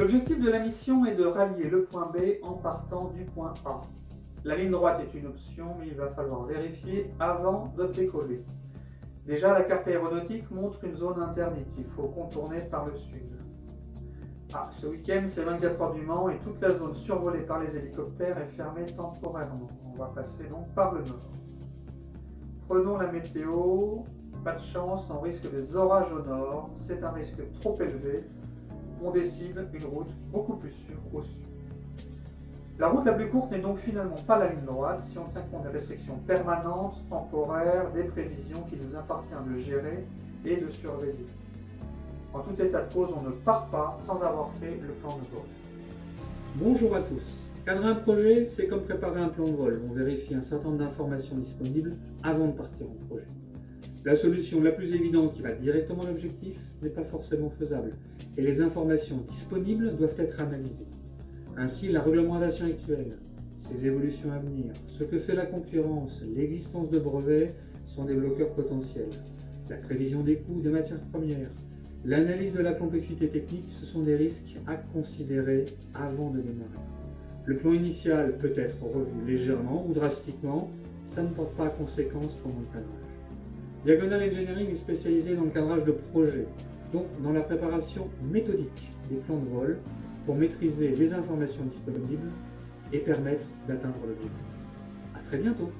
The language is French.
L'objectif de la mission est de rallier le point B en partant du point A. La ligne droite est une option, mais il va falloir vérifier avant de décoller. Déjà, la carte aéronautique montre une zone interdite, il faut contourner par le sud. Ce week-end, c'est 24 heures du Mans et toute la zone survolée par les hélicoptères est fermée temporairement. On va passer donc par le nord. Prenons la météo, pas de chance, on risque des orages au nord, c'est un risque trop élevé. On décide une route beaucoup plus sûre au sud. La route la plus courte n'est donc finalement pas la ligne droite si on tient compte des restrictions permanentes, temporaires, des prévisions qu'il nous appartient de gérer et de surveiller. En tout état de cause, on ne part pas sans avoir fait le plan de vol. Bonjour à tous. Cadrer un projet, c'est comme préparer un plan de vol. On vérifie un certain nombre d'informations disponibles avant de partir en projet. La solution la plus évidente qui va directement à l'objectif n'est pas forcément faisable et les informations disponibles doivent être analysées. Ainsi, la réglementation actuelle, ses évolutions à venir, ce que fait la concurrence, l'existence de brevets sont des bloqueurs potentiels. La prévision des coûts des matières premières, l'analyse de la complexité technique, ce sont des risques à considérer avant de démarrer. Le plan initial peut être revu légèrement ou drastiquement, ça ne porte pas conséquence pendant le cadrage. Diagonal Engineering est spécialisé dans le cadrage de projets, donc dans la préparation méthodique des plans de vol pour maîtriser les informations disponibles et permettre d'atteindre l'objectif. À très bientôt!